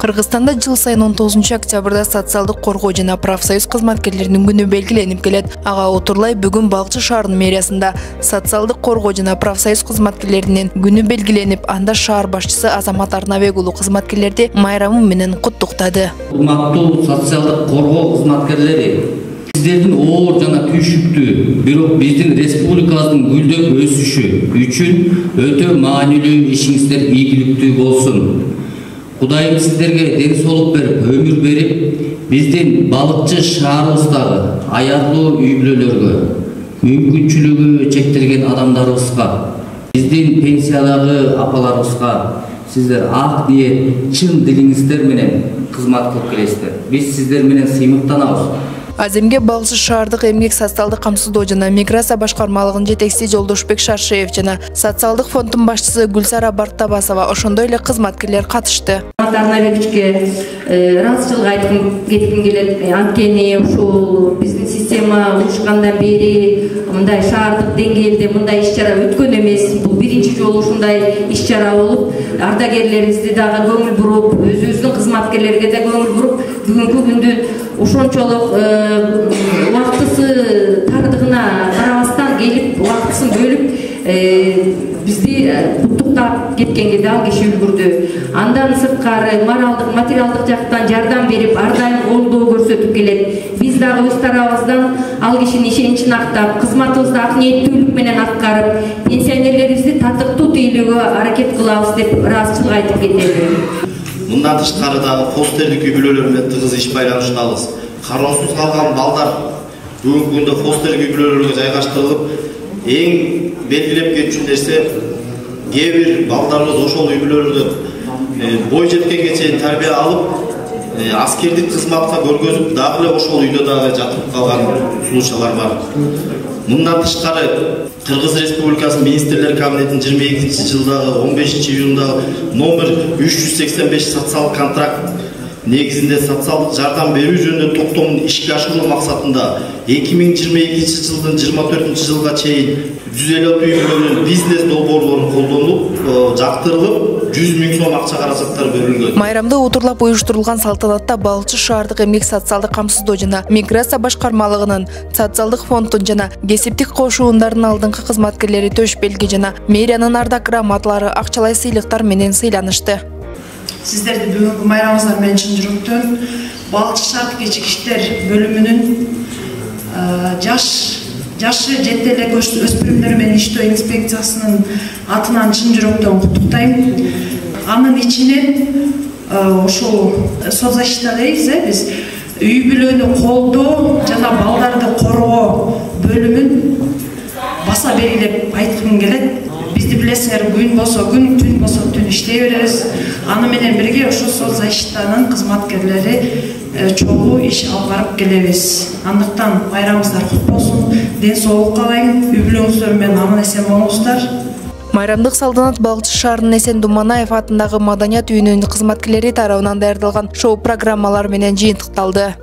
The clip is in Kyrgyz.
Кыргызстанда жыл сайын 19 октябрда социалдык коргоо жана профсоюз кызматкерлеринин күнү белгиленип келет. Ага отурлай бүгүн Балчы шаарынын мэриясында социалдык коргоо жана профсоюз кызматкерлеринин күнү белгиленип, анда шаар башчысы Азамат Арнабек уулу кызматкерлерди майрамы менен куттуктады. Урматтуу социалдык коргоо кызматкерлери, сиздердин оор жана түйшүктүү, бирок биздин республикабыздын гүлдөп өсүшү үчүн өтө маанилүү ишиңиздер ийгиликтүү болсун. Кудайым сиздерге ден соолук берип, өмүр берип, биздин Балыкчы шаарыбыздагы аярлуу үй бүлөлөргө, мүмкүнчүлүгү чектелген адамдарыбызга, биздин пенсиядагы апаларыбызга сиздер ак ниет, чын дилиңиздер менен кызмат кылып келесиздер. Биз сиздер менен сыймыктанабыз. Аземге Балчы шаардык эмгек социалдык камсыздоо жана миграция башкармалыгынын жетекчиси Жолдошбек Шаршеев жана социалдык фонддун башчысы Гүлсара Бартабасова, ошондой эле кызматкерлер катышты. Арнабековичке ыраазычылык айткым келет. Анткени ушул биздин система урушкандан бери мындай шаардык деңгээлде мындай иш-чара өткөн эмес. Бул биринчи жолу ушундай иш-чара болуп, ардагерлерибизди дагы көңүл буруп, өзүбүздүн кызматкерлерге да көңүл буруп, бүгүнкү күндү ошончолук убактысы тардыгына карабастан келип, убактысын бөлүп бизди куттуктап кеткенге да ал киши үлгүрдү. Андан сырткары моралдык, материалдык жактан жардам берип, ар дайым колдоо көрсөтүп келет. Биз дагы өз тарабыбыздан ал кишинин ишеничин актап, кызматыбызды ак ниеттүүлүк менен аткарып, пенсионерлерибизди татыктуу тейлөөгө аракет кылабыз деп ыраазычылык айтып кетели. Мындан тышкары дагы фостерлик үй бүлөлөр менен тыгыз иш байланыштабыз. Кароосуз калган балдар бүгүнкү күндө фостерлик үй бүлөлөргө жайгаштырылып, эң белгилеп кетчү нерсе, кээ бир балдарыбыз ошол үй бүлөлөрдө бой жеткенге чейин тарбия алып, аскердик кызматка көргөзүп, дагы эле ошол үйдө дагы жатып калган случайлар бар. Мындан тышкары Кыргыз Республикасынын Министрлер Кабинетинин 22-жылдагы 15-июндагы номер 385 социалдык контракт негизинде социалдык жардам берүү жөнүндө токтомун ишке ашыруу максатында 2022-жылдын 24-жылга чейин 156 үй бүлөнүн бизнес долбоорлорун колдонуп, жактырылып, 100 000 сом акча каражаттар берилген. Майрамды отурлап уюштурулган салтанатта Балчы шаардык эмгек социалдык камсыздоо жана миграция башкармалыгынын, социалдык фонддун жана кесиптик кошуундардын алдыңкы кызматкерлери төш белги жана мэриянын ардак грамоталары, акчалай сыйлыктар менен сыйланышты. Сиздерди бүгүнкү майрамыңыздар менен чын жүрөктөн Балчы шаардык ички иштер бөлүмүнүн жашы жетти эле өспүрүмдөр менен иштөө инспекциясынын атынан чын жүрөктөн куттуктайм. Анын ичинен ушул соцзащита дейбиз, биз үй бүлөнү колдоо жана балдарды коргоо бөлүмүн баса белгилеп айткым келет. Бизди билесиңер, күн болсо күн, түн болсо түн иштей беребиз. Аны менен бирге ушул соцзащитанын кызматкерлери чогуу иш алып барып келебиз. Андыктан майрамыңыздар куту болсун, ден соолук каалайм, үй бүлөңүздөр менен аман эсен болуңуздар. Майрамдык салтанат Балчы шаарынын Эсен Думанаев атындагы Маданият үйүнүн кызматкерлери тарабынан даярдалган шоу программалар менен жыйынтыкталды.